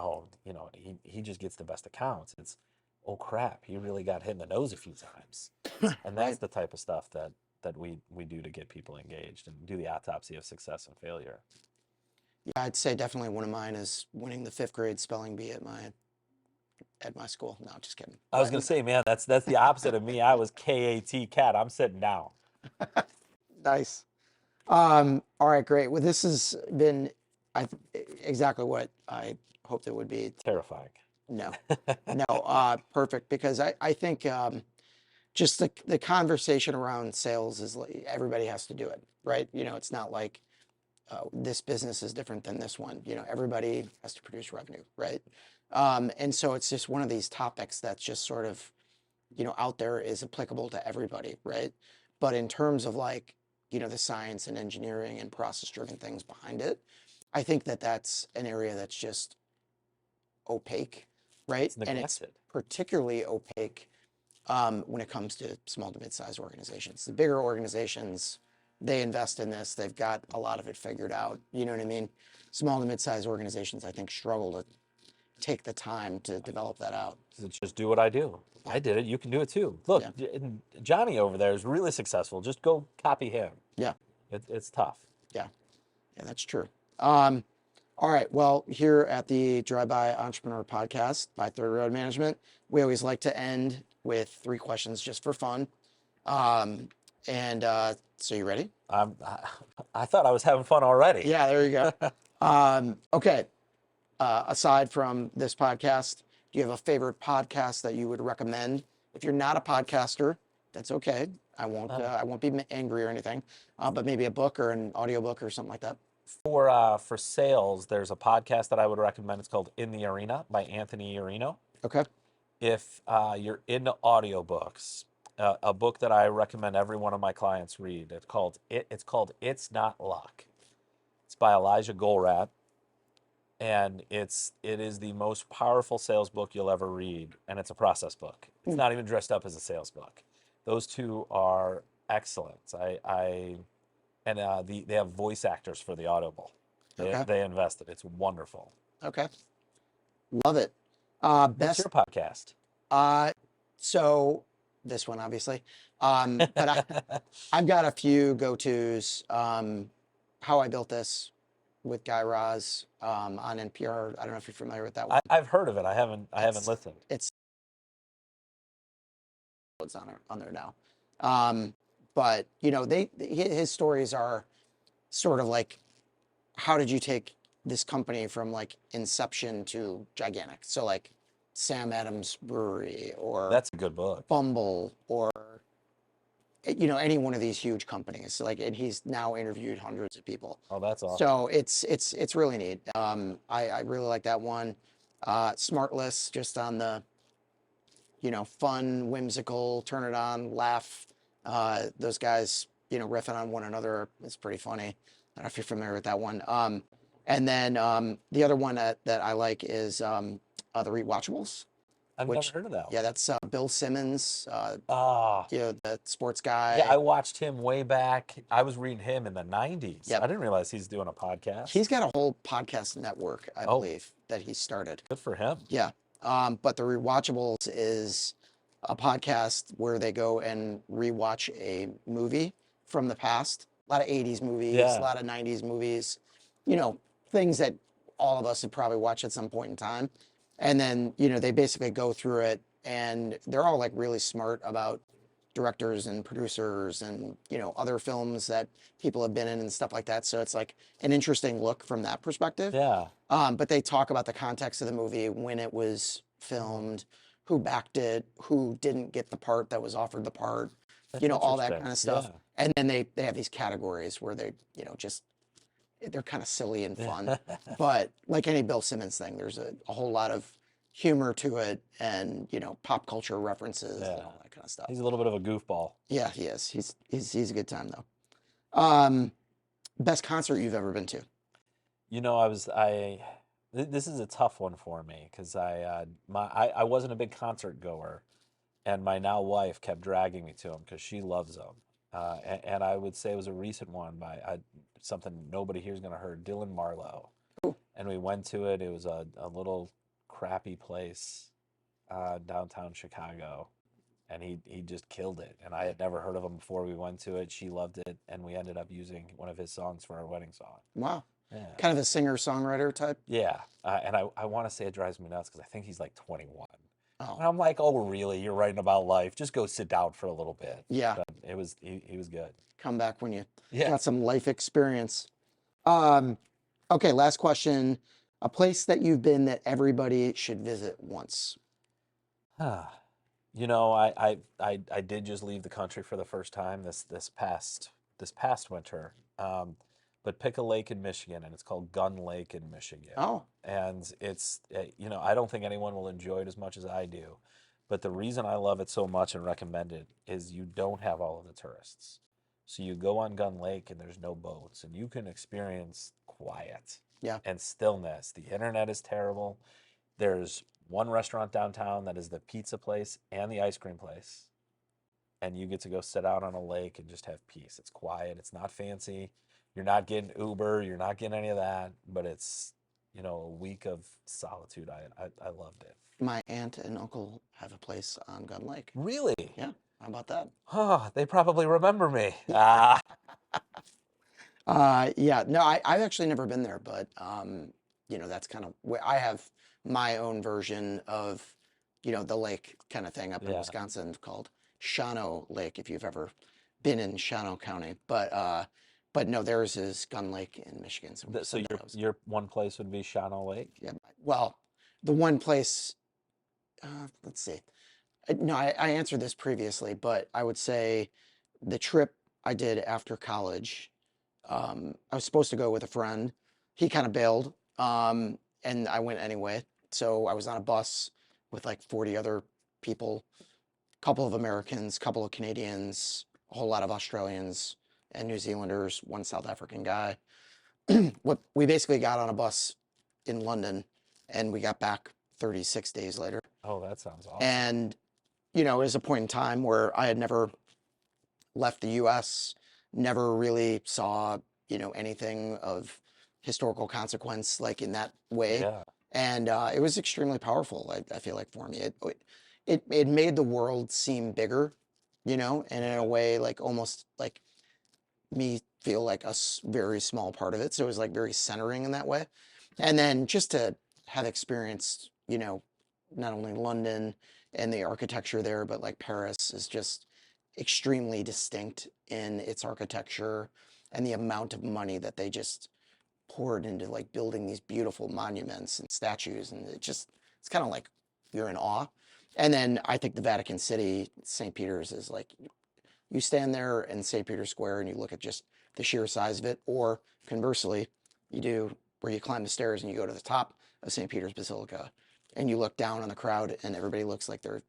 he just gets the best accounts. It's, oh crap, he really got hit in the nose a few times. And that's the type of stuff that we do to get people engaged and do the autopsy of success and failure. Yeah, I'd say definitely one of mine is winning the 5th grade spelling bee at my school. No, just kidding. I was gonna say, man, that's the opposite of me. I was KAT cat. I'm sitting down. Nice. All right, great. Well, this has been exactly what I hoped it would be. Terrifying. No, perfect. Because I think just the conversation around sales is like everybody has to do it, right? It's not like this business is different than this one. Everybody has to produce revenue, right? And so it's just one of these topics that's just sort of, out there, is applicable to everybody, right? But in terms of like, the science and engineering and process-driven things behind it, I think that's an area that's just opaque, right? It's neglected. And it's particularly opaque when it comes to small to mid-sized organizations. The bigger organizations, they invest in this. They've got a lot of it figured out. You know what I mean? Small to mid-sized organizations, I think, struggle to take the time to develop that out. Just do what I do. I did it. You can do it too. Look, Johnny over there is really successful. Just go copy him. Yeah. It's tough. Yeah, that's true. All right. Well, here at the Drive-By Entrepreneur Podcast by Third Road Management, we always like to end with 3 questions just for fun. Um, so you ready? I thought I was having fun already. Yeah, there you go. Okay. Aside from this podcast, do you have a favorite podcast that you would recommend? If you're not a podcaster, that's okay. I won't be angry or anything. But maybe a book or an audiobook or something like that. For sales, there's a podcast that I would recommend. It's called In the Arena by Anthony Iannino. Okay. If you're into audiobooks, a book that I recommend every one of my clients read. It's called It's Not Luck. It's by Elijah Goldratt, and it is the most powerful sales book you'll ever read, and it's a process book. It's not even dressed up as a sales book. Those two are excellent. They have voice actors for the Audible. Okay. They invested. It's wonderful. Okay. Love it. What's Best. your podcast? So this one, obviously. But I've got a few go-tos. How I Built This with Guy Raz on NPR. I don't know if you're familiar with that one. I've heard of it. I haven't listened. It's on there now. But you know, his stories are sort of like, how did you take this company from like inception to gigantic? So like Sam Adams Brewery or That's a good book. Bumble or you know, any one of these huge companies. Like, and he's now interviewed hundreds of people. Oh, that's awesome. So it's really neat. I really like that one. Smartless, just on the, you know, fun, whimsical, turn it on, laugh. Those guys, you know, riffing on one another. It's pretty funny. I don't know if you're familiar with that one. And then the other one that I like is the Rewatchables. I've never heard of that one. Yeah, that's Bill Simmons, Ah, you know, the sports guy. yeah, I watched him way back. I was reading him in the 90s. Yep. I didn't realize he's doing a podcast. He's got a whole podcast network, I believe, that he started. Good for him. Yeah. But the Rewatchables is a podcast where they go and rewatch a movie from the past. A lot of 80s movies, Yeah. a lot of 90s movies, you know, things that all of us have probably watched at some point in time. And then, you know, they basically go through it and they're all like really smart about directors and producers and, you know, other films that people have been in and stuff like that. So it's like an interesting look from that perspective. Yeah. But they talk about the context of the movie, when it was filmed, who backed it, who didn't get the part that was offered the part, That's you know, all that interesting. kind of stuff. Yeah. And then they have these categories where they, you know, just, they're kind of silly and fun. But like any Bill Simmons thing, there's a whole lot of humor to it and, you know, pop culture references and all that kind of stuff. He's a little bit of a goofball. Yeah, he is. He's a good time though. Best concert you've ever been to? You know, this is a tough one for me because I wasn't a big concert goer, and my now wife kept dragging me to them because she loves them. And I would say it was a recent one by something nobody here is going to hear, Dylan Marlowe. Ooh. And we went to it. It was a little crappy place downtown Chicago. And he just killed it. And I had never heard of him before we went to it. She loved it. And we ended up using one of his songs for our wedding song. Wow. Yeah. Kind of a singer-songwriter type? Yeah. And I want to say it drives me nuts because I think he's like 21. Oh. And I'm like, oh, really? You're writing about life? Just go sit down for a little bit. Yeah. But he was good. Come back when you Yeah. got some life experience. Okay, last question. A place that you've been that everybody should visit once. You know, I did just leave the country for the first time this past winter. But pick a lake in Michigan, and it's called Gun Lake in Michigan. Oh. And it's, you know, I don't think anyone will enjoy it as much as I do. But the reason I love it so much and recommend it is you don't have all of the tourists. So you go on Gun Lake and there's no boats, and you can experience quiet and stillness. The internet is terrible. There's one restaurant downtown that is the pizza place and the ice cream place. And you get to go sit out on a lake and just have peace. It's quiet. It's not fancy. You're not getting Uber. You're not getting any of that. But it's, you know, a week of solitude. I loved it. My aunt and uncle have a place on Gun Lake. Really? Yeah. How about that? Oh, they probably remember me. Ah. Yeah, no, I've actually never been there, but that's kind of where I have my own version of, the lake kind of thing up in Yeah. Wisconsin called Shawano Lake, if you've ever been in Shawano County. But no, theirs is Gun Lake in Michigan. So So that was, your one place would be Shawano Lake? yeah. Well, the one place, let's see. No, I answered this previously, but I would say the trip I did after college. I was supposed to go with a friend. He kind of bailed, and I went anyway. So I was on a bus with like 40 other people, a couple of Americans, couple of Canadians, a whole lot of Australians and New Zealanders, one South African guy. We basically got on a bus in London, and we got back 36 days later. Oh, that sounds awesome. And it was a point in time where I had never left the US, never really saw, anything of historical consequence like in that way. Yeah. And it was extremely powerful, I feel like, for me. It made the world seem bigger, and in a way, like almost like me feel like a very small part of it. So it was like very centering in that way. And then just to have experienced, not only London and the architecture there, but like Paris is just extremely distinct in its architecture and the amount of money that they just poured into like building these beautiful monuments and statues. And it's kind of like you're in awe. And then I think the Vatican City, St. Peter's, is like you stand there in St. Peter's Square and you look at just the sheer size of it, or conversely, you do where you climb the stairs and you go to the top of St. Peter's Basilica and you look down on the crowd and everybody looks like they're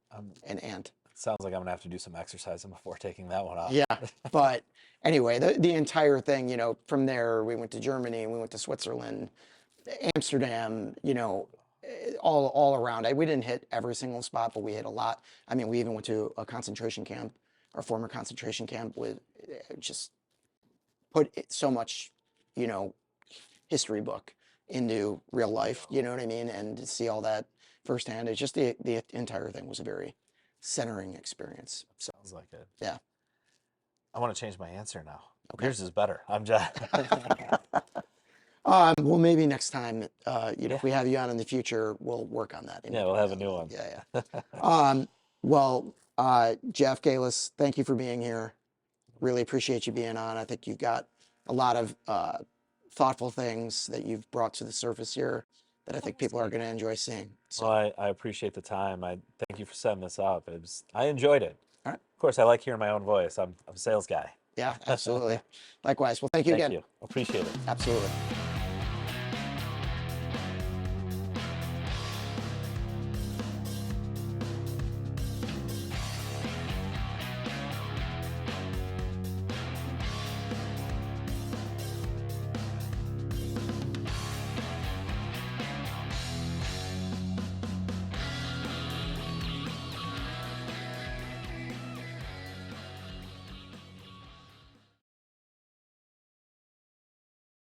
an ant. Sounds like I'm gonna have to do some exercising before taking that one off. Yeah, but anyway, the entire thing, from there we went to Germany, we went to Switzerland, Amsterdam, all around. We didn't hit every single spot, but we hit a lot. I mean, we even went to a concentration camp, our former concentration camp, with just put so much, history book into real life. You know what I mean? And to see all that firsthand, it's just the entire thing was a very centering experience. So Sounds like it. yeah. I want to change my answer now. Okay. Yours is better. I'm just. Well, maybe next time, if we have you on in the future, we'll work on that. Yeah, we'll have a new one. Yeah. Well, Jeff Galas, thank you for being here. Really appreciate you being on. I think you've got a lot of thoughtful things that you've brought to the surface here that I think people are going to enjoy seeing. So, Well, I appreciate the time. I thank you for setting this up. I enjoyed it. all right. Of course, I like hearing my own voice. I'm a sales guy. Yeah, absolutely. Likewise. Well, thank you again. Thank you. Appreciate it. Absolutely.